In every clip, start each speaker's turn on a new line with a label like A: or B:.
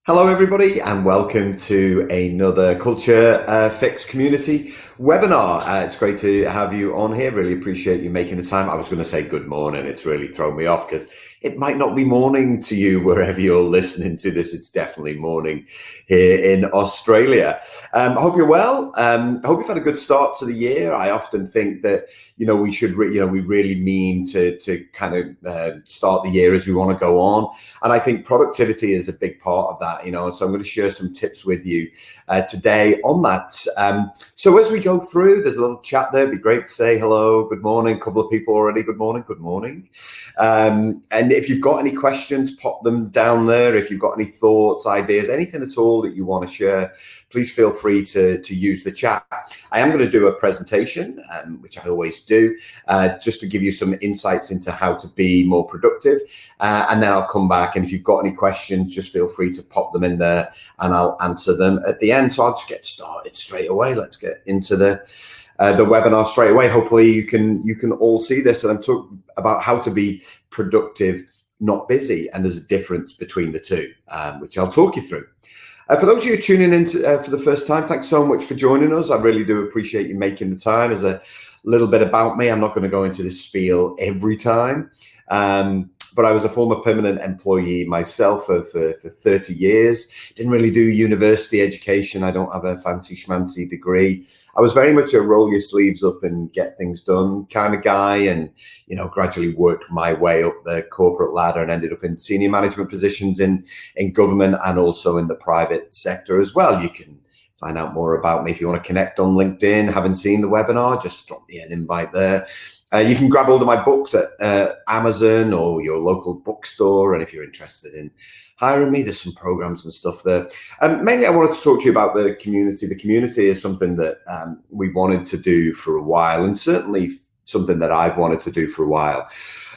A: Hello, everybody, and welcome to another Culture Fix community webinar. It's great to have you on here. Really appreciate you making the time. I was going to say good morning. It's really thrown me off because it might not be morning to you wherever you're listening to this. It's definitely morning here in Australia. I hope you're well. I hope you've had a good start to the year. I often think that we should, we really mean to kind of start the year as we want to go on. And I think productivity is a big part of that, so I'm going to share some tips with you today on that. So as we go through, there's a little chat there. It'd be great to say hello, good morning. A couple of people already, good morning. And if you've got any questions, pop them down there. If you've got any thoughts, ideas, anything at all that you want to share, please feel free to use the chat. I am going to do a presentation, which I always do, just to give you some insights into how to be more productive. And then I'll come back. And if you've got any questions, just feel free to pop them in there and I'll answer them at the end. So I'll just get started straight away. Let's get into the webinar straight away. Hopefully you can all see this. And I'm talking about how to be productive, not busy. And there's a difference between the two, which I'll talk you through. For those of you tuning in for the first time, thanks so much for joining us. I really do appreciate you making the time. As a little bit about me, I'm not going to go into this spiel every time, but I was a former permanent employee myself for 30 years. Didn't really do university education. I don't have a fancy schmancy degree. I was very much a roll your sleeves up and get things done kind of guy, and gradually worked my way up the corporate ladder and ended up in senior management positions in government and also in the private sector as well. You can find out more about me if you want to connect on LinkedIn. Haven't seen the webinar, just drop me an invite there. You can grab hold of my books at Amazon or your local bookstore. And if you're interested in hiring me, there's some programs and stuff there. Mainly, I wanted to talk to you about the community. The community is something that we wanted to do for a while, and certainly something that I've wanted to do for a while.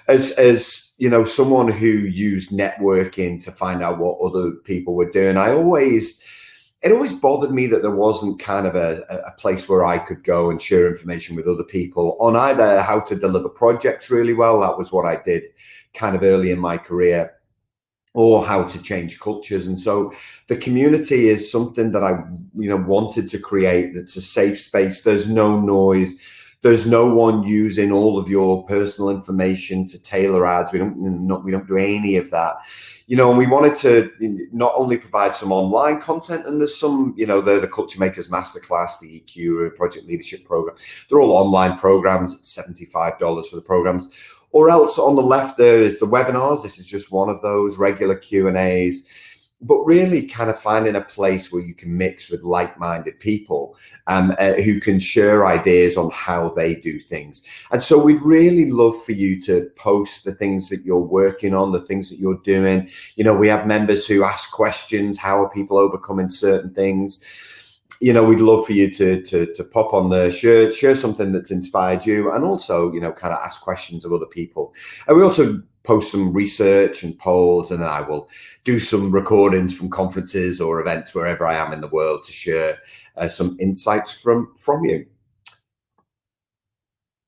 A: As someone who used networking to find out what other people were doing, it always bothered me that there wasn't kind of a place where I could go and share information with other people on either how to deliver projects really well. That was what I did kind of early in my career, or how to change cultures. And so the community is something that I, wanted to create. That's a safe space. There's no noise. There's no one using all of your personal information to tailor ads. We don't do any of that. And we wanted to not only provide some online content, and there's some, the Culture Makers Masterclass, the EQ Project Leadership Program. They're all online programs. It's $75 for the programs. Or else on the left there is the webinars. This is just one of those regular Q&As. But really kind of finding a place where you can mix with like-minded people who can share ideas on how they do things. And so we'd really love for you to post the things that you're working on, the things that you're doing. We have members who ask questions. How are people overcoming certain things? We'd love for you to pop on there, share something that's inspired you, and also, kind of ask questions of other people. And we also post some research and polls, and then I will do some recordings from conferences or events wherever I am in the world to share some insights from you.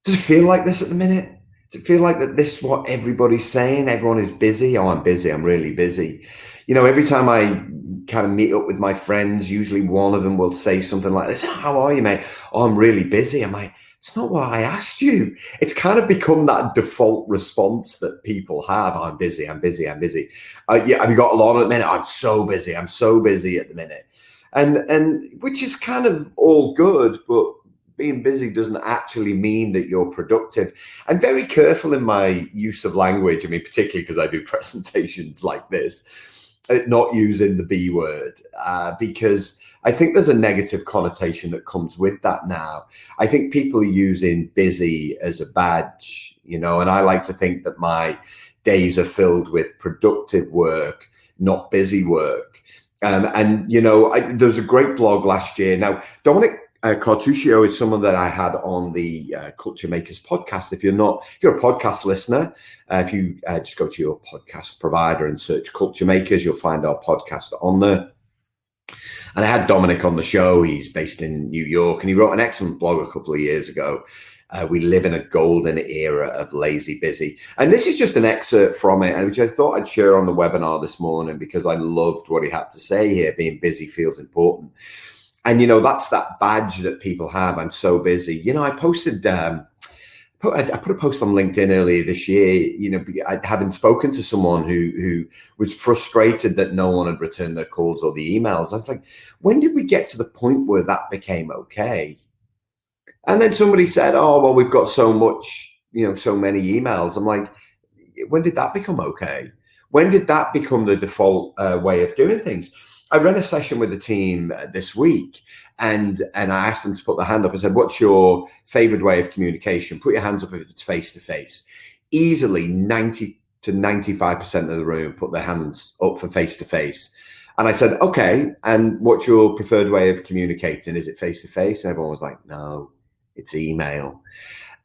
A: Does it feel like this at the minute? Does it feel like that this is what everybody's saying? Everyone is busy. Oh, I'm busy. I'm really busy. Every time I kind of meet up with my friends, usually one of them will say something like this. How are you, mate? Oh, I'm really busy. I'm like, it's not what I asked you. It's kind of become that default response that people have. Oh, I'm busy. I'm busy. I'm busy. Yeah, have you got a lot at the minute? I'm so busy. I'm so busy at the minute. And which is kind of all good, but being busy doesn't actually mean that you're productive. I'm very careful in my use of language. I mean, particularly because I do presentations like this, not using the B word, because I think there's a negative connotation that comes with that now. I think people are using busy as a badge, and I like to think that my days are filled with productive work, not busy work. There was a great blog last year. Now, Dominic Cartuccio is someone that I had on the Culture Makers podcast. If you're a podcast listener, if you just go to your podcast provider and search Culture Makers, you'll find our podcast on there. And I had Dominic on the show. He's based in New York, and he wrote an excellent blog a couple of years ago We live in a golden era of lazy busy. And this is just an excerpt from it, which I thought I'd share on the webinar this morning because I loved what he had to say here. Being busy feels important. And, that's that badge that people have. I'm so busy. I posted, I put a post on LinkedIn earlier this year, having spoken to someone who was frustrated that no one had returned their calls or the emails. I was like, when did we get to the point where that became okay? And then somebody said, oh, well, we've got so much, so many emails. I'm like, when did that become okay? When did that become the default way of doing things? I ran a session with the team this week, and I asked them to put their hand up. I said, what's your favorite way of communication? Put your hands up if it's face-to-face. Easily 90 to 95% of the room put their hands up for face-to-face. And I said, okay, and what's your preferred way of communicating? Is it face-to-face? And everyone was like, no, it's email.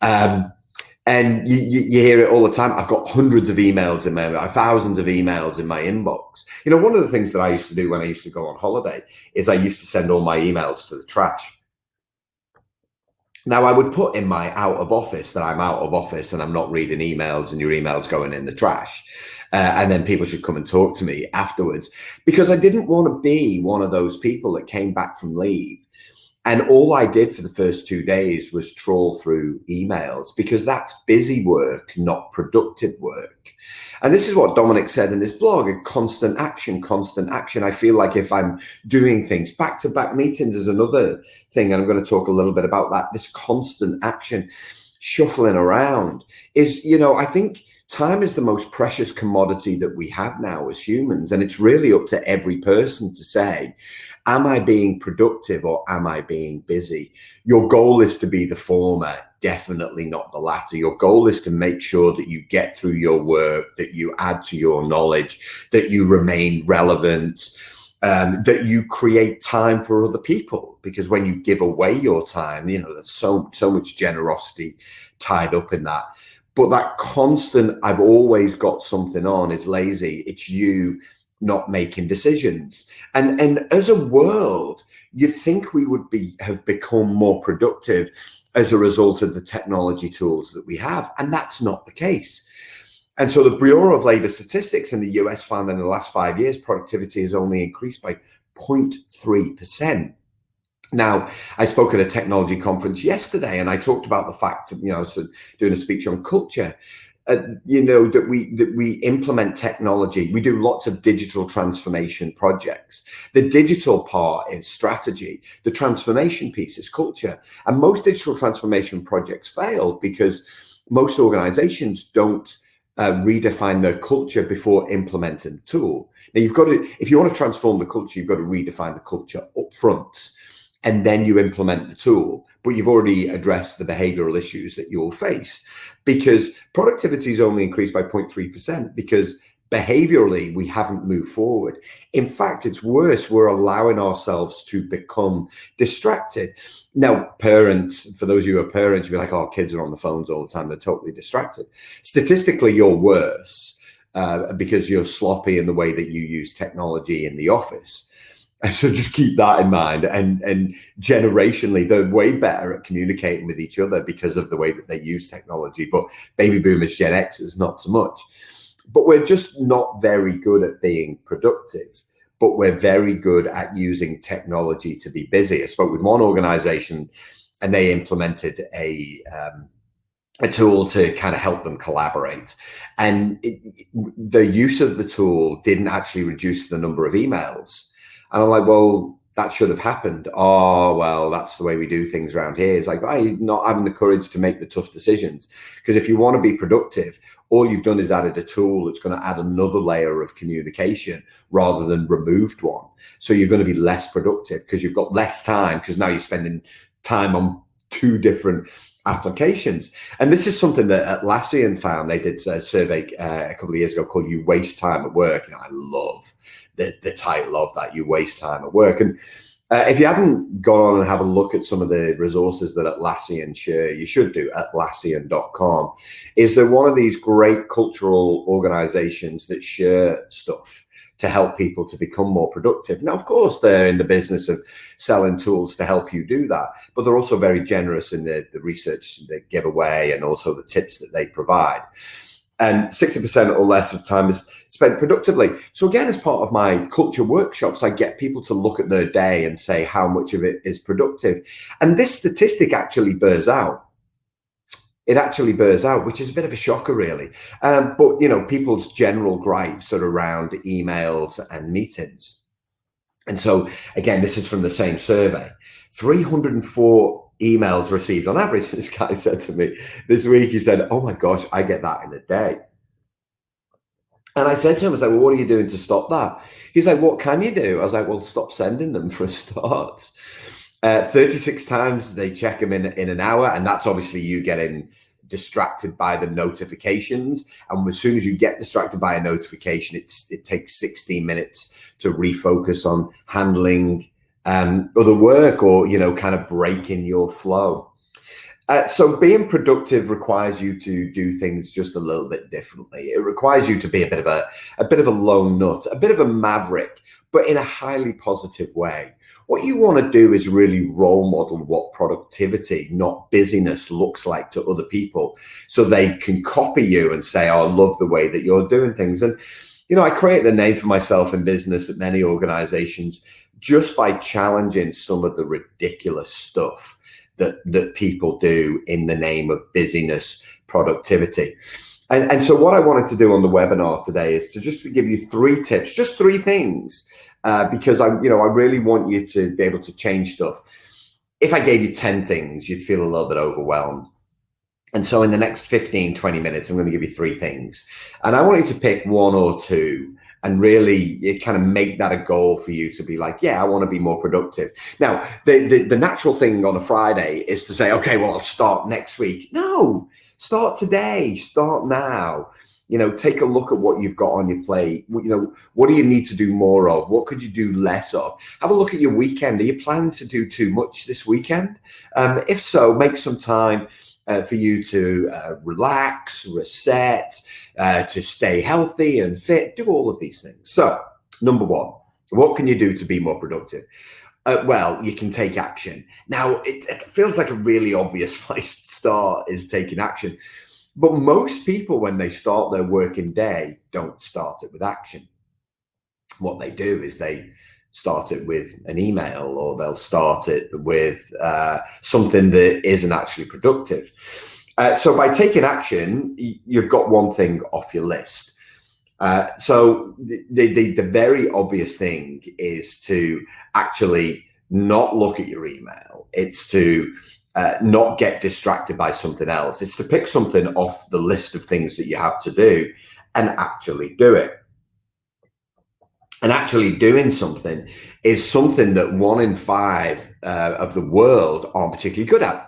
A: And you hear it all the time. I've got hundreds of emails in my, thousands of emails in my inbox. One of the things that I used to do when I used to go on holiday is I used to send all my emails to the trash. Now, I would put in my out of office that I'm out of office and I'm not reading emails, and your email's going in the trash. And then people should come and talk to me afterwards, because I didn't want to be one of those people that came back from leave. And all I did for the first 2 days was trawl through emails, because that's busy work, not productive work. And this is what Dominic said in this blog, a constant action, constant action. I feel like if I'm doing things, back-to-back meetings is another thing, and I'm going to talk a little bit about that. This constant action, shuffling around is, I think time is the most precious commodity that we have now as humans. And it's really up to every person to say, am I being productive or am I being busy? Your goal is to be the former, definitely not the latter. Your goal is to make sure that you get through your work, that you add to your knowledge, that you remain relevant, that you create time for other people. Because when you give away your time, there's so much generosity tied up in that. But that constant, I've always got something on, is lazy. It's you not making decisions. And as a world, you'd think we would have become more productive as a result of the technology tools that we have. And that's not the case. And so the Bureau of Labor Statistics in the US found that in the last 5 years, productivity has only increased by 0.3%. Now, I spoke at a technology conference yesterday, and I talked about the fact, I was doing a speech on culture, that we implement technology. We do lots of digital transformation projects. The digital part is strategy. The transformation piece is culture. And most digital transformation projects fail because most organizations don't redefine their culture before implementing the tool. Now, if you want to transform the culture, you've got to redefine the culture up front. And then you implement the tool, but you've already addressed the behavioral issues that you'll face, because productivity is only increased by 0.3% because behaviorally we haven't moved forward. In fact, it's worse. We're allowing ourselves to become distracted. Now, parents, for those of you who are parents, you'll be like, oh, kids are on the phones all the time. They're totally distracted. Statistically, you're worse because you're sloppy in the way that you use technology in the office. And so just keep that in mind. And generationally, they're way better at communicating with each other because of the way that they use technology. But baby boomers, Gen Xers, not so much. But we're just not very good at being productive. But we're very good at using technology to be busy. I spoke with one organization, and they implemented a tool to kind of help them collaborate. And the use of the tool didn't actually reduce the number of emails. And I'm like, well, that should have happened. Oh, well, that's the way we do things around here. It's like, I'm not having the courage to make the tough decisions. Because if you want to be productive, all you've done is added a tool that's going to add another layer of communication rather than removed one. So you're going to be less productive because you've got less time, because now you're spending time on two different applications. And this is something that Atlassian found. They did a survey a couple of years ago called You Waste Time at Work. I love the title of that, You Waste Time at Work. And if you haven't gone on and have a look at some of the resources that Atlassian share, you should do, Atlassian.com. Is they're one of these great cultural organizations that share stuff to help people to become more productive. Now, of course, they're in the business of selling tools to help you do that, but they're also very generous in the research they give away and also the tips that they provide. And 60% or less of time is spent productively. So again, as part of my culture workshops, I get people to look at their day and say how much of it is productive. And this statistic actually bears out. It actually bears out, which is a bit of a shocker, really. But, people's general gripes are around emails and meetings. And so, again, this is from the same survey. 304 emails received on average. This guy said to me this week, he said, oh my gosh, I get that in a day. And I said to him, I was like, well, what are you doing to stop that? He's like, what can you do? I was like, well, stop sending them for a start. 36 times they check them in an hour. And that's obviously you getting distracted by the notifications. And as soon as you get distracted by a notification, it takes 16 minutes to refocus on handling other work or, kind of breaking your flow. So being productive requires you to do things just a little bit differently. It requires you to be a bit of a lone nut, a bit of a maverick, but in a highly positive way. What you want to do is really role model what productivity, not busyness, looks like to other people, so they can copy you and say, oh, I love the way that you're doing things. And, I created a name for myself in business at many organizations just by challenging some of the ridiculous stuff that people do in the name of busyness, productivity. And so what I wanted to do on the webinar today is to give you 3 tips, just 3 things, because I really want you to be able to change stuff. If I gave you 10 things, you'd feel a little bit overwhelmed. And so in the next 15, 20 minutes, I'm going to give you 3 things. And I want you to pick 1 or 2 and really kind of make that a goal for you to be like, yeah, I want to be more productive. Now, the natural thing on a Friday is to say, okay, well, I'll start next week. No, start today, start now. Take a look at what you've got on your plate. What do you need to do more of? What could you do less of? Have a look at your weekend. Are you planning to do too much this weekend? If so, make some time for you to relax, reset, to stay healthy and fit, do all of these things. So, number 1, what can you do to be more productive? Well, you can take action. Now, it feels like a really obvious place to start is taking action. But most people, when they start their working day, don't start it with action. What they do is they start it with an email, or they'll start it with something that isn't actually productive. So by taking action, you've got one thing off your list. So the very obvious thing is to actually not look at your email. It's to not get distracted by something else. It's to pick something off the list of things that you have to do and actually do it. And actually doing something is something that 1 in 5 of the world aren't particularly good at.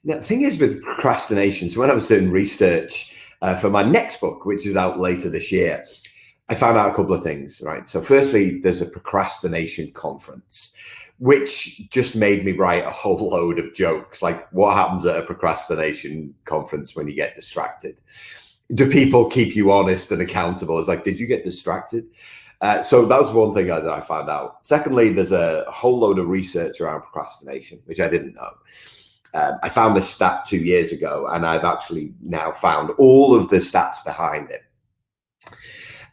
A: Now, the thing is with procrastination, so when I was doing research for my next book, which is out later this year, I found out a couple of things, right? So firstly, there's a procrastination conference, which just made me write a whole load of jokes. Like, what happens at a procrastination conference when you get distracted? Do people keep you honest and accountable? It's like, did you get distracted? So that was one thing that I found out. Secondly, there's a whole load of research around procrastination, which I didn't know. I found this stat 2 years ago, and I've actually now found all of the stats behind it.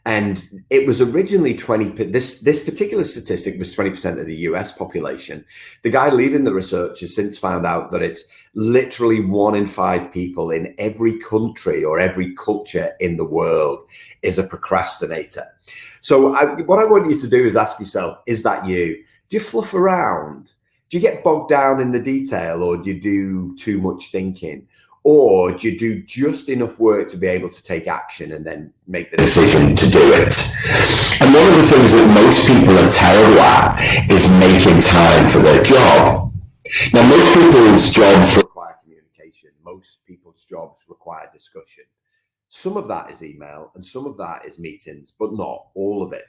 A: And it was originally 20. This particular statistic was 20% of the US population. The guy leading the research has since found out that it's literally 1 in 5 people in every country or every culture in the world is a procrastinator. So what I want you to do is ask yourself, is that you? Do you fluff around? Do you get bogged down in the detail, or do you do too much thinking? Or do you do just enough work to be able to take action and then make the decision to do it? And one of the things that most people are terrible at is making time for their job. Now, most people's jobs require communication. Most people's jobs require discussion. Some of that is email and some of that is meetings, but not all of it.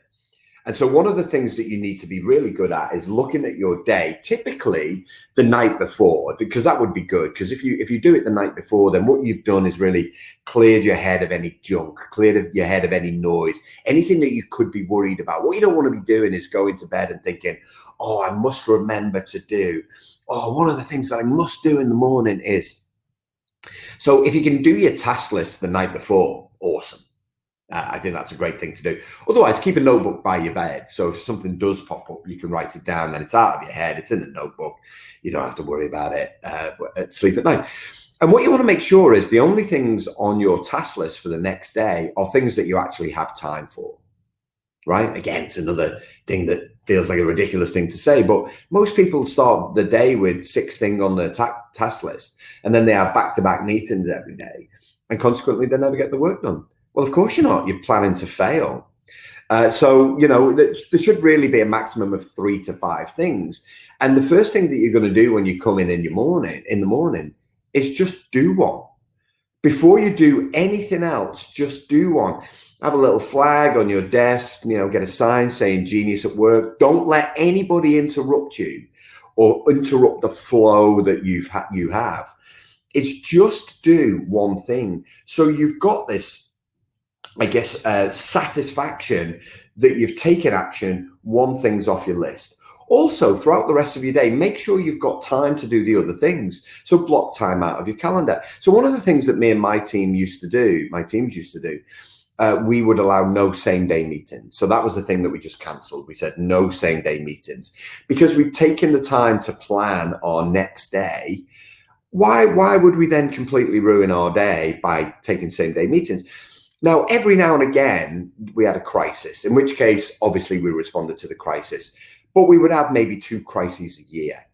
A: And so one of the things that you need to be really good at is looking at your day, typically the night before, because that would be good. Because if you do it the night before, then what you've done is really cleared your head of any junk, cleared your head of any noise, anything that you could be worried about. What you don't want to be doing is going to bed and thinking, oh, I must remember to do. Oh, one of the things that I must do in the morning is. So if you can do your task list the night before, awesome. I think that's a great thing to do. Otherwise, keep a notebook by your bed. So if something does pop up, you can write it down. Then it's out of your head. It's in the notebook. You don't have to worry about it at sleep at night. And what you want to make sure is the only things on your task list for the next day are things that you actually have time for. Right? Again, it's another thing that feels like a ridiculous thing to say, but most people start the day with 6 things on their task list, and then they have back-to-back meetings every day, and consequently, they never get the work done. Well, of course you're not. You're planning to fail. So, there should really be a maximum of 3 to 5 things. And the first thing that you're going to do when you come in the morning, is just do one. Before you do anything else, just do one. Have a little flag on your desk, get a sign saying genius at work. Don't let anybody interrupt you or interrupt the flow that you have. It's just do one thing. So you've got this, satisfaction that you've taken action, one thing's off your list. Also, throughout the rest of your day, make sure you've got time to do the other things. So block time out of your calendar. So one of the things that me and my teams used to do, we would allow no same day meetings. So that was the thing that we just cancelled. We said no same day meetings because we've taken the time to plan our next day. Why would we then completely ruin our day by taking same day meetings? Now, every now and again, we had a crisis, in which case, obviously, we responded to the crisis, but we would have maybe 2 crises a year.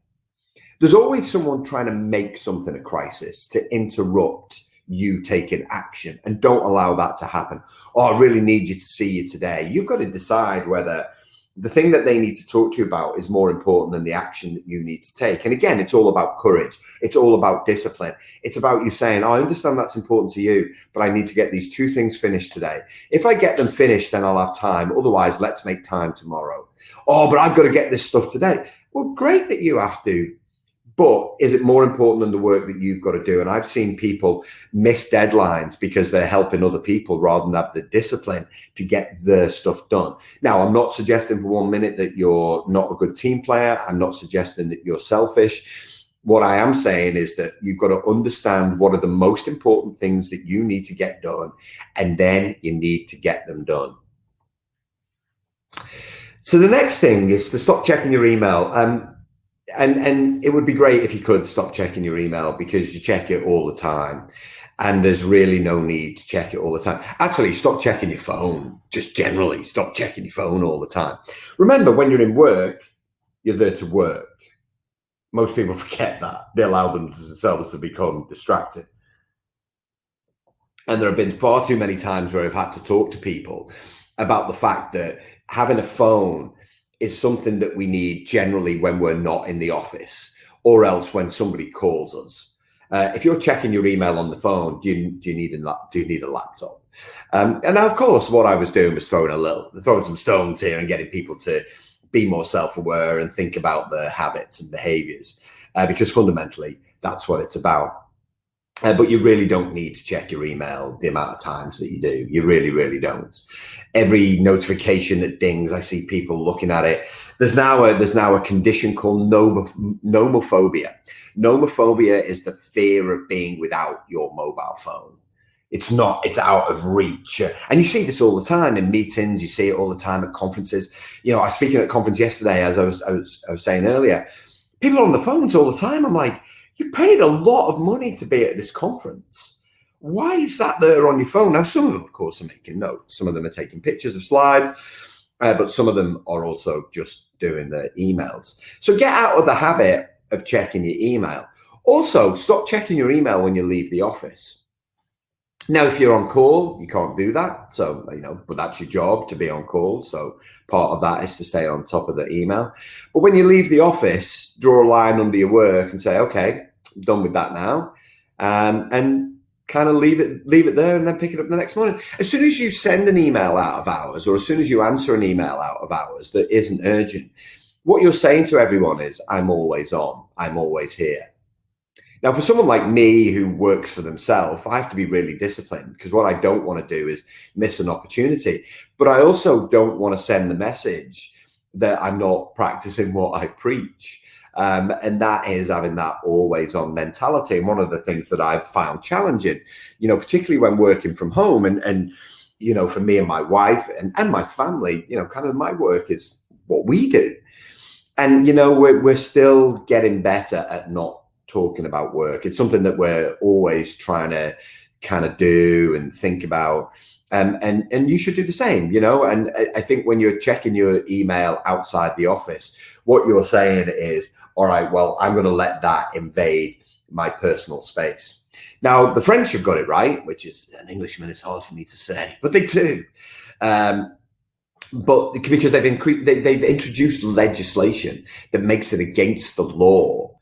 A: There's always someone trying to make something a crisis to interrupt you taking action, and don't allow that to happen. Oh, I really need you to see you today. You've got to decide whether the thing that they need to talk to you about is more important than the action that you need to take. And again, it's all about courage. It's all about discipline. It's about you saying, oh, I understand that's important to you, but I need to get these 2 things finished today. If I get them finished, then I'll have time. Otherwise, let's make time tomorrow. Oh, but I've got to get this stuff today. Well, great that you have to. But is it more important than the work that you've got to do? And I've seen people miss deadlines because they're helping other people rather than have the discipline to get their stuff done. Now, I'm not suggesting for 1 minute that you're not a good team player. I'm not suggesting that you're selfish. What I am saying is that you've got to understand what are the most important things that you need to get done, and then you need to get them done. So the next thing is to stop checking your email. And it would be great if you could stop checking your email, because you check it all the time and there's really no need to check it all the time. Actually, stop checking your phone. Just generally stop checking your phone all the time. Remember, when you're in work, you're there to work. Most people forget that. They allow themselves to become distracted. And there have been far too many times where I've had to talk to people about the fact that having a phone is something that we need generally when we're not in the office, or else when somebody calls us. If you're checking your email on the phone, do you need a laptop? And now, of course, what I was doing was throwing some stones here and getting people to be more self-aware and think about their habits and behaviors, because fundamentally that's what it's about. But you really don't need to check your email the amount of times that you do. You really, really don't. Every notification that dings, I see people looking at it. There's now a condition called nomophobia. Nomophobia is the fear of being without your mobile phone. It's out of reach. And you see this all the time in meetings. You see it all the time at conferences. I was speaking at a conference yesterday, as I was saying earlier. People are on the phones all the time. I'm like, you paid a lot of money to be at this conference. Why is that there on your phone? Now, some of them, of course, are making notes. Some of them are taking pictures of slides, but some of them are also just doing their emails. So get out of the habit of checking your email. Also, stop checking your email when you leave the office. Now, if you're on call, you can't do that. So, but that's your job, to be on call. So part of that is to stay on top of the email. But when you leave the office, draw a line under your work and say, okay, I'm done with that now. And kind of leave it there and then pick it up the next morning. As soon as you send an email out of hours, or as soon as you answer an email out of hours that isn't urgent, what you're saying to everyone is, I'm always on, I'm always here. Now, for someone like me who works for themselves, I have to be really disciplined, because what I don't want to do is miss an opportunity. But I also don't want to send the message that I'm not practicing what I preach. And that is having that always on mentality. And one of the things that I've found challenging, particularly when working from home, and for me and my wife and my family, kind of my work is what we do. And, we're still getting better at not talking about work. It's something that we're always trying to kind of do and think about. And you should do the same, and I think when you're checking your email outside the office, what you're saying is, all right, well, I'm going to let that invade my personal space. Now, the French have got it right, which is, an Englishman, it's hard for me to say, but they do. But because they've introduced legislation that makes it against the law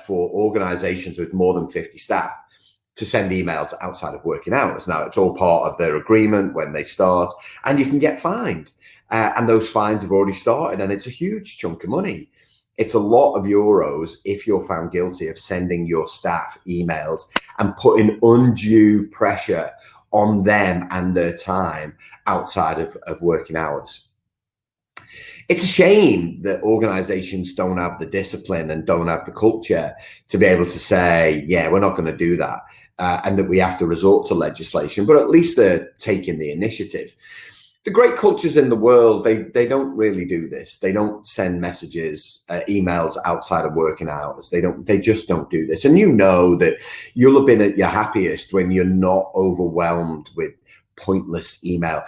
A: for organizations with more than 50 staff to send emails outside of working hours. Now, it's all part of their agreement when they start, and you can get fined. And those fines have already started, and it's a huge chunk of money. It's a lot of euros if you're found guilty of sending your staff emails and putting undue pressure on them and their time outside of working hours. It's a shame that organizations don't have the discipline and don't have the culture to be able to say, yeah, we're not going to do that, and that we have to resort to legislation, but at least they're taking the initiative. The great cultures in the world, they don't really do this. They don't send messages, emails outside of working hours. They just don't do this. And that you'll have been at your happiest when you're not overwhelmed with pointless email.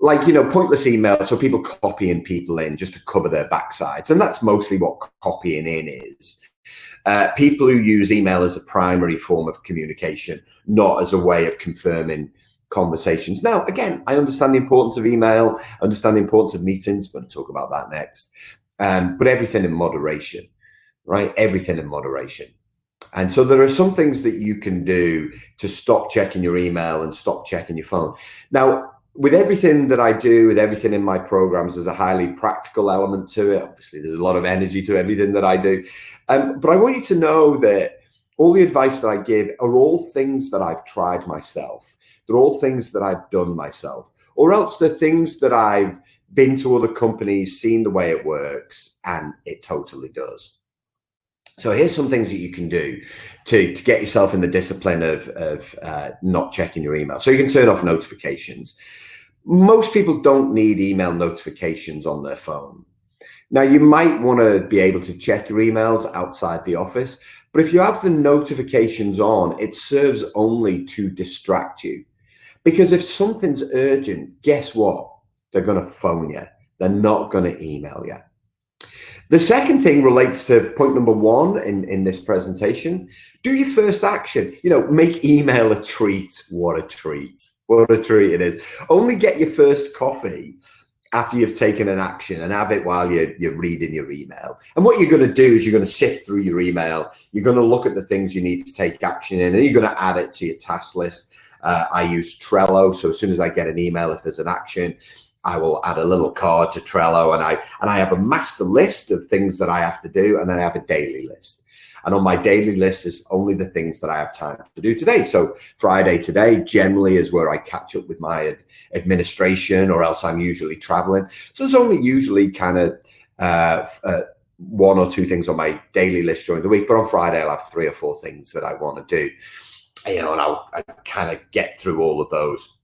A: Like, pointless email, so people copying people in just to cover their backsides. And that's mostly what copying in is. People who use email as a primary form of communication, not as a way of confirming conversations. Now, again, I understand the importance of email, I understand the importance of meetings, but I'll talk about that next. But everything in moderation, right? Everything in moderation. And so there are some things that you can do to stop checking your email and stop checking your phone. Now, with everything that I do, with everything in my programs, there's a highly practical element to it. Obviously, there's a lot of energy to everything that I do. But I want you to know that all the advice that I give are all things that I've tried myself. They're all things that I've done myself, or else they're things that I've been to other companies, seen the way it works, and it totally does. So here's some things that you can do to get yourself in the discipline of not checking your email. So you can turn off notifications. Most people don't need email notifications on their phone. Now, you might want to be able to check your emails outside the office, but if you have the notifications on, it serves only to distract you. Because if something's urgent, guess what? They're going to phone you. They're not going to email you. The second thing relates to point number one in this presentation. Do your first action. Make email a treat. What a treat. What a treat it is. Only get your first coffee after you've taken an action, and have it while you're reading your email. And what you're going to do is you're going to sift through your email. You're going to look at the things you need to take action in, and you're going to add it to your task list. I use Trello. So as soon as I get an email, if there's an action, I will add a little card to Trello, and I have a master list of things that I have to do, and then I have a daily list. And on my daily list is only the things that I have time to do today. So Friday today generally is where I catch up with my administration, or else I'm usually traveling. So there's only usually kind of one or two things on my daily list during the week, but on Friday I'll have 3 or 4 things that I want to do. And I'll kind of get through all of those.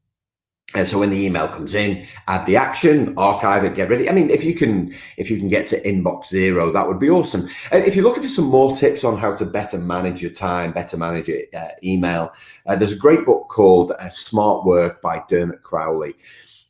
A: And so when the email comes in, add the action, archive it, get ready. I mean, if you can get to inbox 0, that would be awesome. If you're looking for some more tips on how to better manage your time, better manage your email, there's a great book called Smart Work by Dermot Crowley.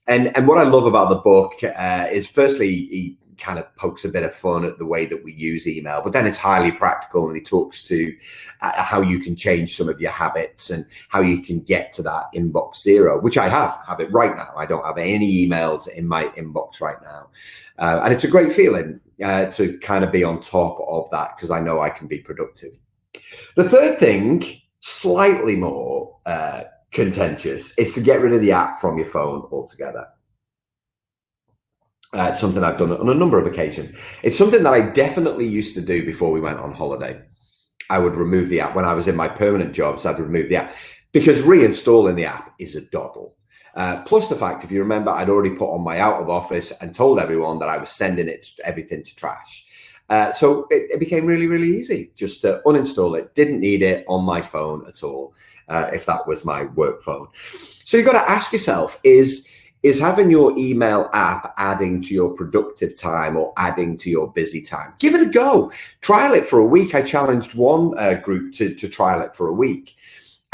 A: And what I love about the book is, firstly, he kind of pokes a bit of fun at the way that we use email, but then it's highly practical, and he talks to how you can change some of your habits and how you can get to that inbox 0, which I have it right now. I don't have any emails in my inbox right now. And it's a great feeling to kind of be on top of that, because I know I can be productive. The third thing, slightly more contentious is to get rid of the app from your phone altogether. It's something I've done on a number of occasions. It's something that I definitely used to do before we went on holiday. I would remove the app. When I was in my permanent jobs, I'd remove the app because reinstalling the app is a doddle. Plus the fact, if you remember, I'd already put on my out of office and told everyone that I was sending everything to trash. So it became really, really easy just to uninstall it. Didn't need it on my phone at all, if that was my work phone. So you've got to ask yourself, is having your email app adding to your productive time or adding to your busy time? Give it a go. Trial it for a week. I challenged one group to trial it for a week.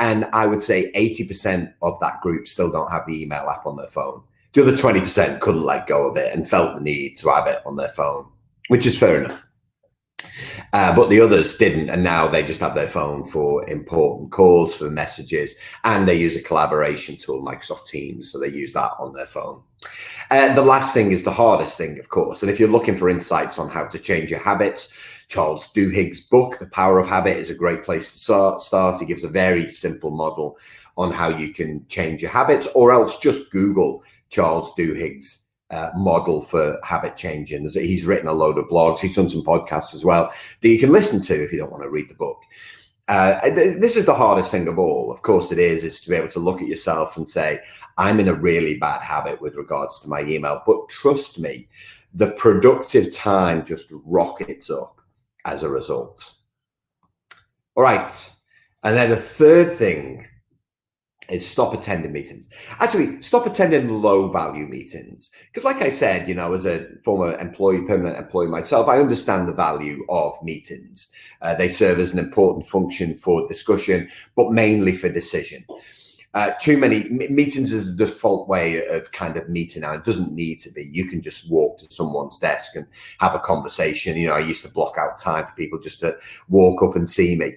A: And I would say 80% of that group still don't have the email app on their phone. The other 20% couldn't let go of it and felt the need to have it on their phone, which is fair enough. But the others didn't, and now they just have their phone for important calls, for messages, and they use a collaboration tool, Microsoft Teams, so they use that on their phone. The last thing is the hardest thing, of course, and if you're looking for insights on how to change your habits, Charles Duhigg's book, The Power of Habit, is a great place to start. He gives a very simple model on how you can change your habits, or else just Google Charles Duhigg's model for habit changing. He's written a load of blogs. He's done some podcasts as well that you can listen to if you don't want to read the book. This is the hardest thing of all. Of course it is to be able to look at yourself and say, I'm in a really bad habit with regards to my email. But trust me, the productive time just rockets up as a result. All right. And then the third thing is stop attending meetings. Actually, stop attending low value meetings. Because like I said, as a former permanent employee myself, I understand the value of meetings. They serve as an important function for discussion, but mainly for decision. Too many meetings is the default way of kind of meeting now. It doesn't need to be. You can just walk to someone's desk and have a conversation. I used to block out time for people just to walk up and see me.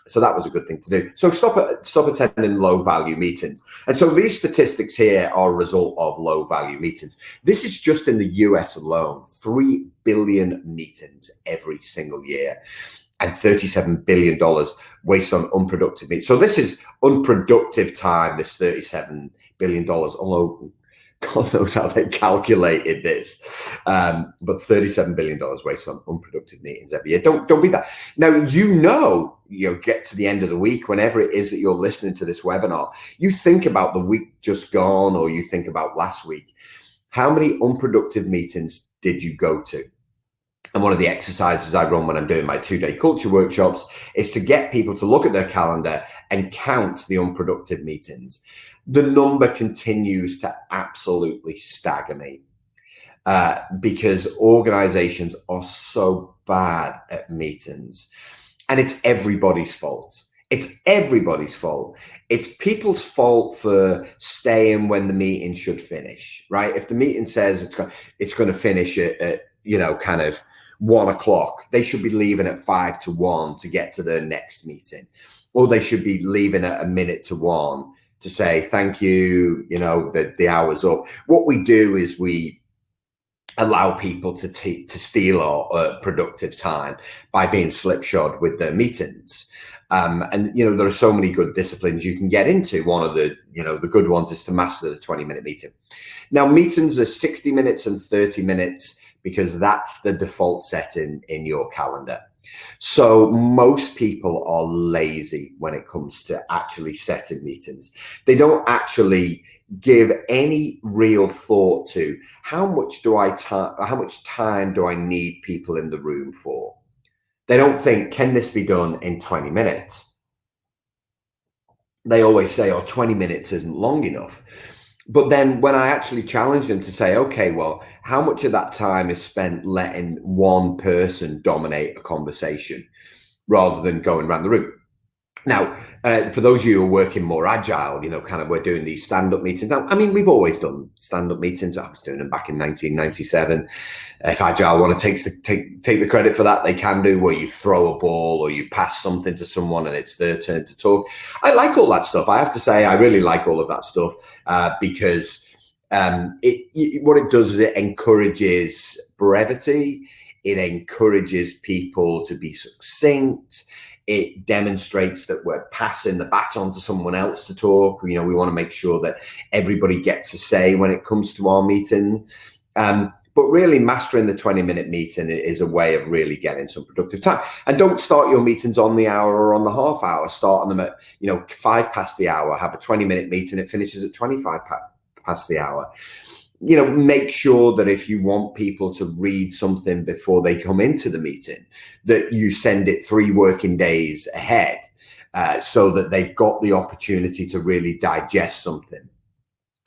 A: So that was a good thing to do. So stop attending low value meetings. And so these statistics here are a result of low value meetings. This is just in the US alone, 3 billion meetings every single year. And $37 billion waste on unproductive meetings. So this is unproductive time, this $37 billion, although God knows how they calculated this. But $37 billion waste on unproductive meetings every year. Don't be that. Now, get to the end of the week, whenever it is that you're listening to this webinar, you think about the week just gone, or you think about last week. How many unproductive meetings did you go to? And one of the exercises I run when I'm doing my 2-day culture workshops is to get people to look at their calendar and count the unproductive meetings. The number continues to absolutely stagger me because organizations are so bad at meetings, and it's everybody's fault. It's everybody's fault. It's people's fault for staying when the meeting should finish, right? If the meeting says it's going to finish at kind of 1 o'clock, they should be leaving at 5 to 1 to get to their next meeting, or they should be leaving at 1 to 1 to say thank you. The hour's up. What we do is we allow people to steal our productive time by being slipshod with their meetings. And there are so many good disciplines you can get into. One of the the good ones is to master the 20-minute meeting. Now, meetings are 60 minutes and 30 minutes. Because that's the default setting in your calendar. So most people are lazy when it comes to actually setting meetings. They don't actually give any real thought to how much time do I need people in the room for? They don't think, can this be done in 20 minutes? They always say, 20 minutes isn't long enough. But then when I actually challenge them to say, okay, well, how much of that time is spent letting one person dominate a conversation rather than going around the room? Now, for those of you who are working more agile, we're doing these stand-up meetings. Now, I mean, we've always done stand-up meetings. I was doing them back in 1997. If agile want to take the credit for that, they can do, where you throw a ball or you pass something to someone and it's their turn to talk. I like all that stuff. I have to say, I really like all of that stuff because what it does is it encourages brevity. It encourages people to be succinct. It demonstrates that we're passing the baton to someone else to talk. We want to make sure that everybody gets a say when it comes to our meeting. But really mastering the 20-minute meeting is a way of really getting some productive time. And don't start your meetings on the hour or on the half hour. Start on them at 5 past the hour. Have a 20-minute meeting. It finishes at 25 past the hour. Make sure that if you want people to read something before they come into the meeting, that you send it 3 working days ahead, so that they've got the opportunity to really digest something.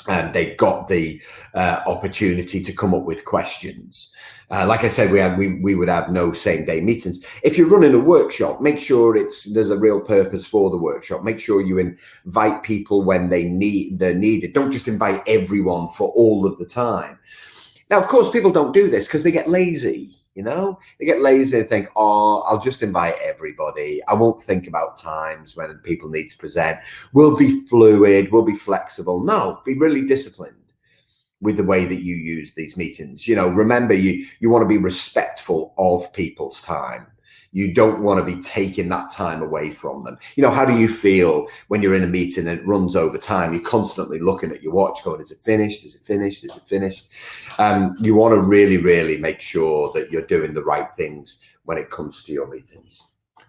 A: And they've got the opportunity to come up with questions. Like I said, we would have no same day meetings. If you're running a workshop, make sure there's a real purpose for the workshop. Make sure you invite people when they're needed. Don't just invite everyone for all of the time. Now, of course, people don't do this because they get lazy. They get lazy and think, oh, I'll just invite everybody. I won't think about times when people need to present. We'll be fluid. We'll be flexible. No, be really disciplined with the way that you use these meetings. Remember, you want to be respectful of people's time. You don't want to be taking that time away from them. How do you feel when you're in a meeting and it runs over time? You're constantly looking at your watch going, is it finished? Is it finished? Is it finished? You want to really, really make sure that you're doing the right things when it comes to your meetings.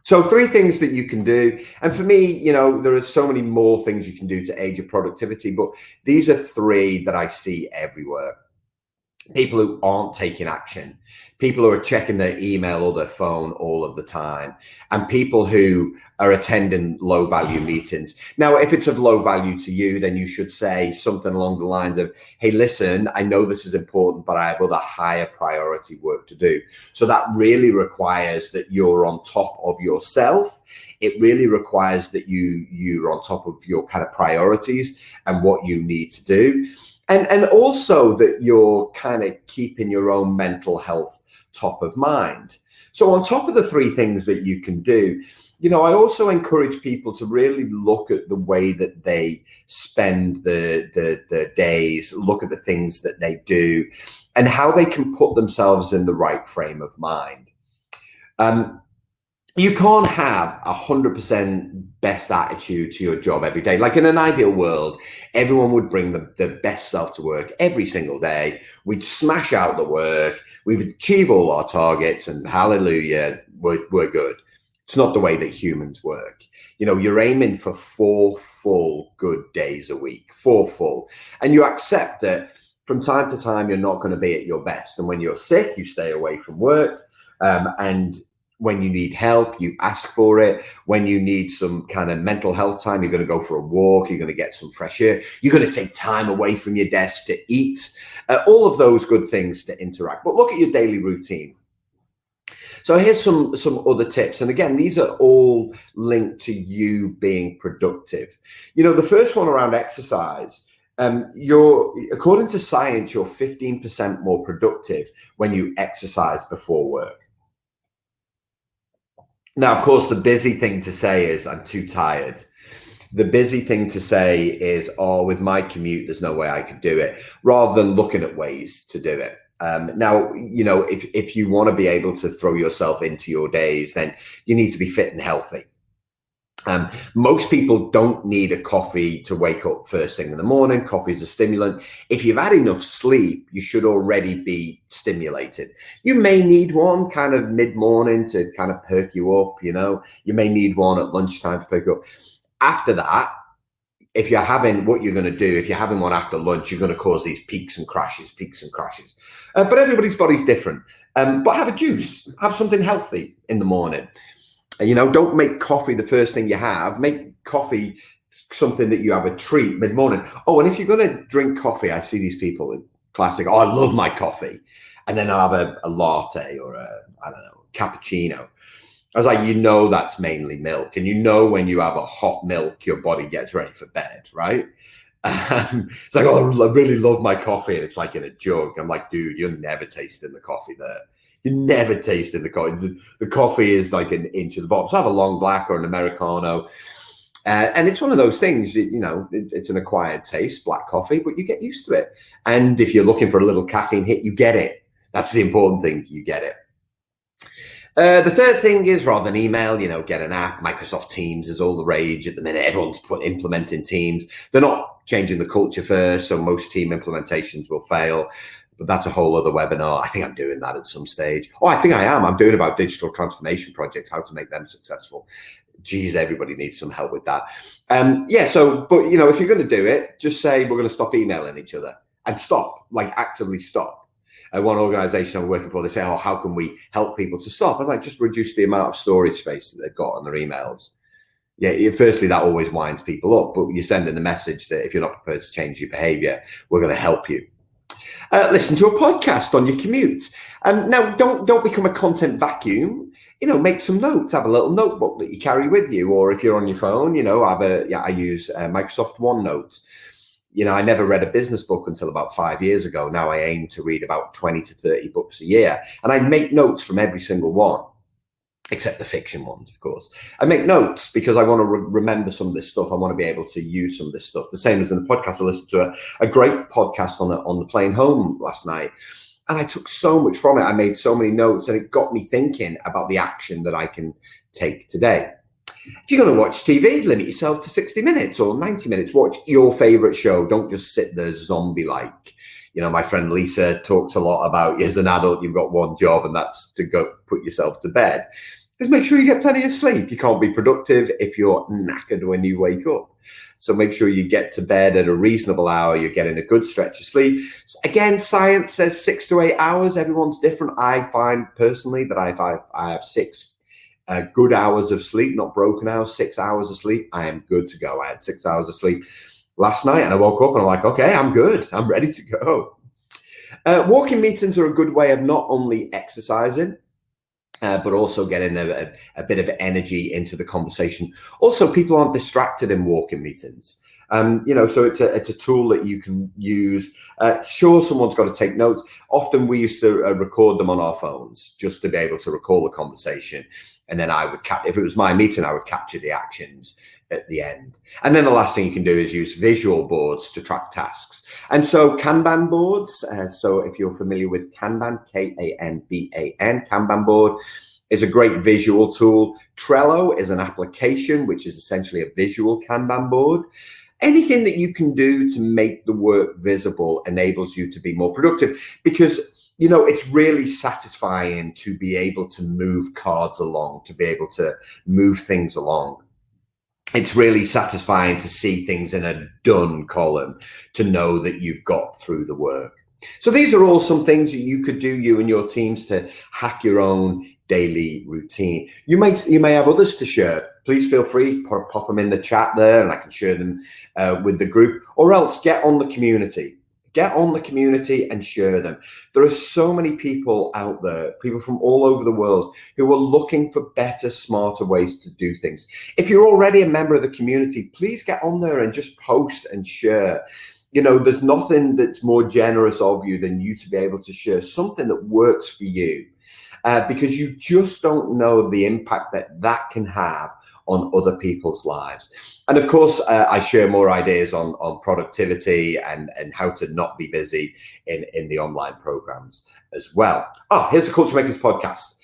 A: So 3 things that you can do. And for me, there are so many more things you can do to aid your productivity, but these are 3 that I see everywhere. People who aren't taking action, people who are checking their email or their phone all of the time, and people who are attending low value meetings. Now, if it's of low value to you, then you should say something along the lines of, hey, listen, I know this is important, but I have other higher priority work to do. So that really requires that you're on top of yourself. It really requires that you're on top of your kind of priorities and what you need to do. And also that you're kind of keeping your own mental health top of mind. So on top of the 3 things that you can do, I also encourage people to really look at the way that they spend the days, look at the things that they do, and how they can put themselves in the right frame of mind. You can't have 100% best attitude to your job every day. Like in an ideal world, everyone would bring the best self to work every single day. We'd smash out the work. We'd achieve all our targets and hallelujah, we're good. It's not the way that humans work. You're aiming for 4 full good days a week, 4 full. And you accept that from time to time, you're not going to be at your best. And when you're sick, you stay away from work. And when you need help, you ask for it. When you need some kind of mental health time, you're going to go for a walk. You're going to get some fresh air. You're going to take time away from your desk to eat. All of those good things to interact. But look at your daily routine. So here's some other tips. And again, these are all linked to you being productive. The first one around exercise. According to science, you're 15% more productive when you exercise before work. Now, of course, the busy thing to say is I'm too tired. The busy thing to say is, oh, with my commute, there's no way I could do it, rather than looking at ways to do it. Now, if you want to be able to throw yourself into your days, then you need to be fit and healthy. Most people don't need a coffee to wake up first thing in the morning. Coffee is a stimulant. If you've had enough sleep, you should already be stimulated. You may need one kind of mid-morning to kind of perk you up, You may need one at lunchtime to perk you up. After that, if you're having one after lunch, you're going to cause these peaks and crashes. But everybody's body's different. But have a juice. Have something healthy in the morning. Don't make coffee the first thing you have. Make coffee something that you have a treat mid-morning. Oh, and if you're going to drink coffee, I see these people, classic, oh, I love my coffee. And then I'll have a latte or cappuccino. I was like, that's mainly milk. And when you have a hot milk, your body gets ready for bed, right? It's like, oh, I really love my coffee. And it's like in a jug. I'm like, dude, you're never tasting the coffee there. You never tasted the coffee. The coffee is like an inch at the bottom. So have a long black or an Americano. And it's one of those things, it's an acquired taste, black coffee, but you get used to it. And if you're looking for a little caffeine hit, you get it. That's the important thing. You get it. The third thing is, rather than email, get an app. Microsoft Teams is all the rage at the minute. Everyone's implementing Teams. They're not changing the culture first, so most team implementations will fail. But that's a whole other webinar. I think I'm doing that at some stage. Oh, I think I am. I'm doing about digital transformation projects, how to make them successful. Geez, everybody needs some help with that. But if you're going to do it, just say we're going to stop emailing each other and stop, actively stop. One organization I'm working for, they say, oh, how can we help people to stop? I'm like, just reduce the amount of storage space that they've got on their emails. Yeah, firstly, that always winds people up, but you're sending the message that if you're not prepared to change your behavior, we're going to help you. Listen to a podcast on your commute. Now, don't become a content vacuum. Make some notes. Have a little notebook that you carry with you, or if you're on your phone, I use Microsoft OneNote. I never read a business book until about 5 years ago. Now I aim to read about 20 to 30 books a year, and I make notes from every single one, except the fiction ones, of course. I make notes because I want to remember some of this stuff. I want to be able to use some of this stuff. The same as in the podcast. I listened to a great podcast on the plane home last night, and I took so much from it. I made so many notes, and it got me thinking about the action that I can take today. If you're going to watch TV, limit yourself to 60 minutes or 90 minutes. Watch your favorite show. Don't just sit there zombie-like. My friend Lisa talks a lot about, as an adult, you've got one job, and that's to go put yourself to bed. Just make sure you get plenty of sleep. You can't be productive if you're knackered when you wake up. So make sure you get to bed at a reasonable hour. You're getting a good stretch of sleep. Again, science says 6 to 8 hours. Everyone's different. I find personally that I have 6 good hours of sleep, not broken hours, 6 hours of sleep. I am good to go. I had 6 hours of sleep last night, and I woke up and I'm like, okay, I'm good. I'm ready to go. Walking meetings are a good way of not only exercising, but also getting a bit of energy into the conversation. Also, people aren't distracted in walking meetings. So it's a tool that you can use. Sure, someone's got to take notes. Often we used to record them on our phones just to be able to recall the conversation. And then I would if it was my meeting, I would capture the actions at the end. And then the last thing you can do is use visual boards to track tasks. And so Kanban boards. So if you're familiar with Kanban, Kanban, Kanban board is a great visual tool. Trello is an application, which is essentially a visual Kanban board. Anything that you can do to make the work visible enables you to be more productive, because it's really satisfying to be able to move cards along, to be able to move things along. It's really satisfying to see things in a done column, to know that you've got through the work. So these are all some things that you could do, you and your teams, to hack your own daily routine. You may have others to share. Please feel free, pop them in the chat there, and I can share them with the group, or else get on the community. Get on the community and share them. There are so many people out there, people from all over the world, who are looking for better, smarter ways to do things. If you're already a member of the community, please get on there and just post and share. There's nothing that's more generous of you than you to be able to share something that works for you, because you just don't know the impact that can have on other people's lives. And of course, I share more ideas on productivity and how to not be busy in the online programs as well. Oh, here's the Culture Makers podcast.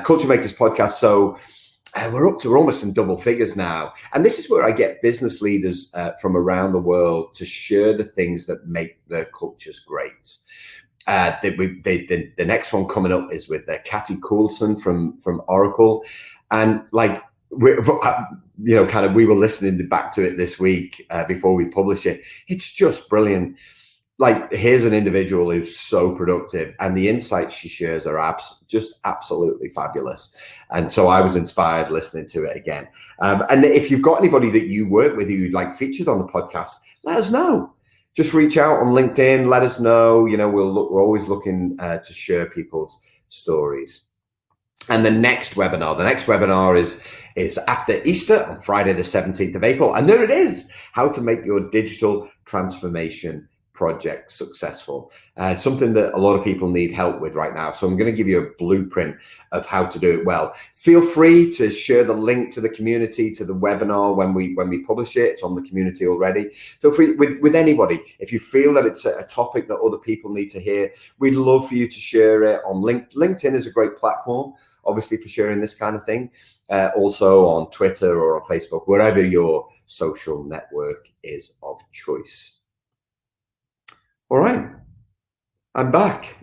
A: Culture Makers podcast. So we're almost in double figures now. And this is where I get business leaders from around the world to share the things that make their cultures great. The next one coming up is with Kathy Coulson from Oracle. And we were listening back to it this week before we publish it. It's just brilliant. Here's an individual who's so productive, and the insights she shares are just absolutely fabulous. And so I was inspired listening to it again. And if you've got anybody that you work with who you'd like featured on the podcast, let us know. Just reach out on LinkedIn. Let us know. We're always looking to share people's stories. And the next webinar is after Easter on Friday, the 17th of April. And there it is, how to make your digital transformation project successful. Something that a lot of people need help with right now. So I'm going to give you a blueprint of how to do it well. Feel free to share the link to the community, to the webinar when we publish it. It's on the community already. Feel free with anybody. If you feel that it's a topic that other people need to hear, we'd love for you to share it on LinkedIn is a great platform, obviously, for sharing this kind of thing. Also on Twitter or on Facebook, wherever your social network is of choice. All right, I'm back.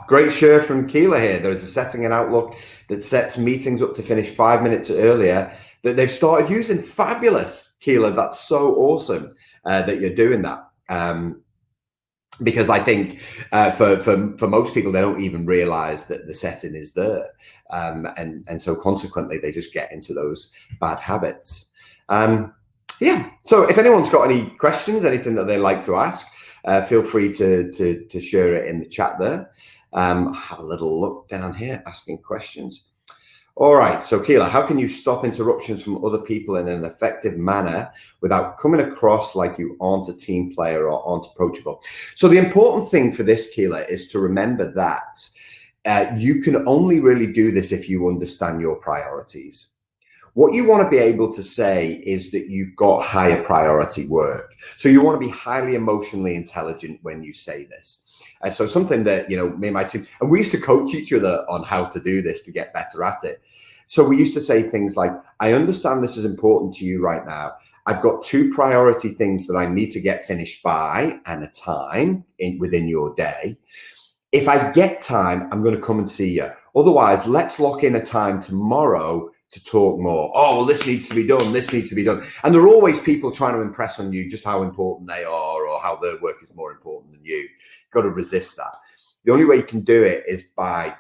A: Great share from Keela here. There is a setting in Outlook that sets meetings up to finish 5 minutes earlier that they've started using. Fabulous, Keela. That's so awesome that you're doing that. Because I think for most people, they don't even realize that the setting is there. And so consequently, they just get into those bad habits. Yeah, so if anyone's got any questions, anything that they'd like to ask, feel free to share it in the chat there. Have a little look down here, asking questions. All right, so Keela, how can you stop interruptions from other people in an effective manner without coming across like you aren't a team player or aren't approachable? So the important thing for this, Keela, is to remember that you can only really do this if you understand your priorities. What you want to be able to say is that you've got higher priority work. So you want to be highly emotionally intelligent when you say this. And so something that, me and my team, and we used to coach each other on how to do this to get better at it. So we used to say things like, I understand this is important to you right now. I've got 2 priority things that I need to get finished by and a time within your day. If I get time, I'm going to come and see you. Otherwise, let's lock in a time tomorrow to talk more. Oh, well, this needs to be done. This needs to be done. And there are always people trying to impress on you just how important they are or how their work is more important than you. You've got to resist that. The only way you can do it is by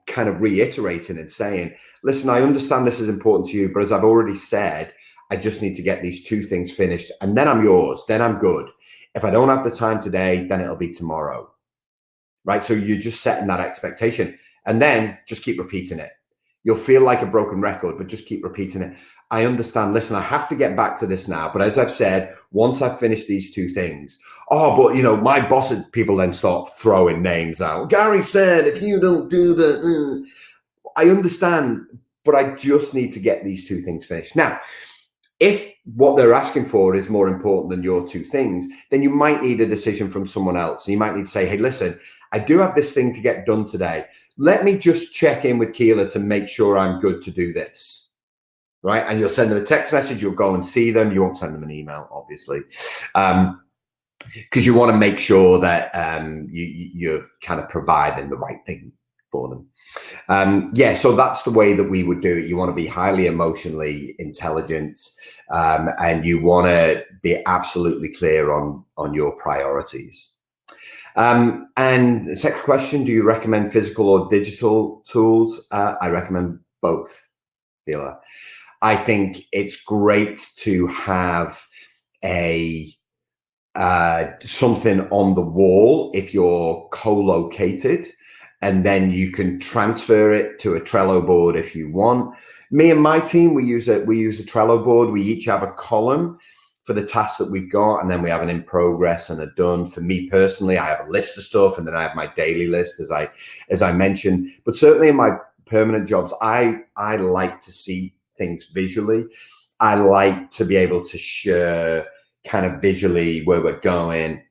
A: kind of reiterating and saying, listen, I understand this is important to you, but as I've already said, I just need to get these 2 things finished and then I'm yours, then I'm good. If I don't have the time today, then it'll be tomorrow, right? So you're just setting that expectation and then just keep repeating it. You'll feel like a broken record, but just keep repeating it. I understand. Listen, I have to get back to this now. But as I've said, once I've finished these 2 things, but my boss, people then start throwing names out. Gary said, if you don't do that, I understand, but I just need to get these 2 things finished. Now, if what they're asking for is more important than your 2 things, then you might need a decision from someone else. You might need to say, hey, listen, I do have this thing to get done today. Let me just check in with Keela to make sure I'm good to do this, right? And you'll send them a text message. You'll go and see them. You won't send them an email, obviously, because you want to make sure that you're kind of providing the right thing for them. So that's the way that we would do it. You want to be highly emotionally intelligent, and you want to be absolutely clear on your priorities. And the second question, do you recommend physical or digital tools? I recommend both, Keela. I think it's great to have something on the wall if you're co-located, and then you can transfer it to a Trello board if you want. Me and my team, we use a Trello board. We each have a column for the tasks that we've got, and then we have an in progress and a done. For me personally, I have a list of stuff, and then I have my daily list, as I mentioned. But certainly in my permanent jobs, I like to see things visually. I like to be able to share kind of visually where we're going.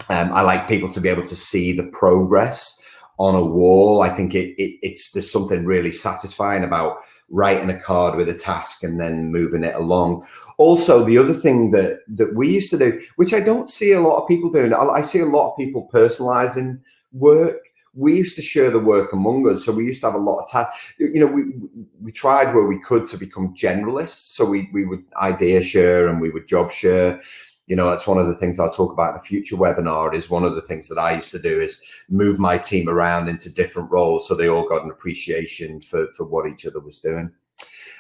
A: I like people to be able to see the progress on a wall. I think there's something really satisfying about writing a card with a task and then moving it along. Also, the other thing that we used to do, which I don't see a lot of people doing, I see a lot of people personalizing work. We used to share the work among us. So we used to have a lot of tasks. We tried where we could to become generalists. So we would idea share and we would job share. That's one of the things I'll talk about in a future webinar. Is one of the things that I used to do is move my team around into different roles so they all got an appreciation for what each other was doing.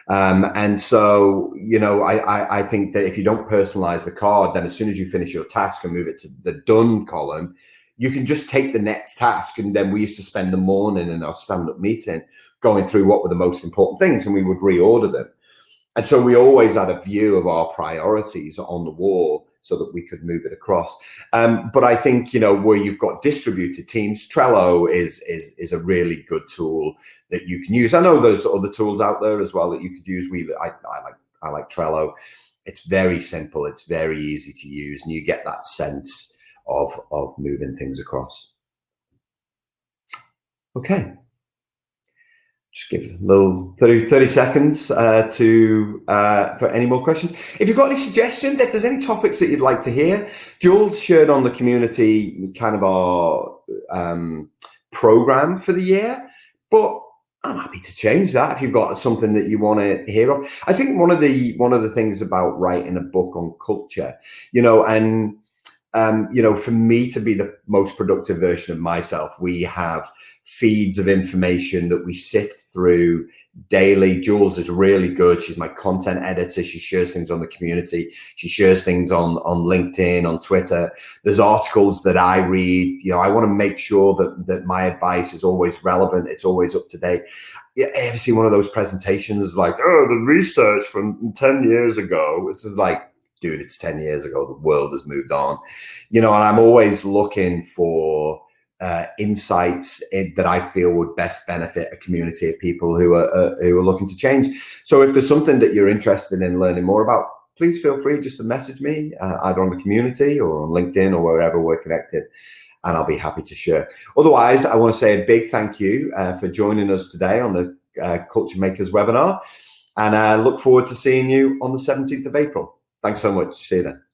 A: And so, I think that if you don't personalize the card, then as soon as you finish your task and move it to the done column, you can just take the next task. And then we used to spend the morning in our stand-up meeting going through what were the most important things, and we would reorder them. And so we always had a view of our priorities on the wall so that we could move it across. But I think, where you've got distributed teams, Trello is a really good tool that you can use. I know there's other tools out there as well that you could use. I like Trello. It's very simple. It's very easy to use, and you get that sense of moving things across. Okay. Just give it a little 30 seconds for any more questions. If you've got any suggestions, if there's any topics that you'd like to hear, Jules shared on the community kind of our program for the year, but I'm happy to change that if you've got something that you want to hear of. I think one of the things about writing a book on culture, for me to be the most productive version of myself, we have feeds of information that we sift through daily. Jules is really good. She's my content editor. She shares things on the community. She shares things on LinkedIn, on Twitter. There's articles that I read. I want to make sure that my advice is always relevant. It's always up to date. You ever see one of those presentations like, oh, the research from 10 years ago? This is like, dude, it's 10 years ago. The world has moved on, and I'm always looking for insights that I feel would best benefit a community of people who are looking to change. So if there's something that you're interested in learning more about, please feel free just to message me either on the community or on LinkedIn or wherever we're connected, and I'll be happy to share. Otherwise, I want to say a big thank you for joining us today on the Culture Makers webinar, and I look forward to seeing you on the 17th of April. Thanks so much. See you then.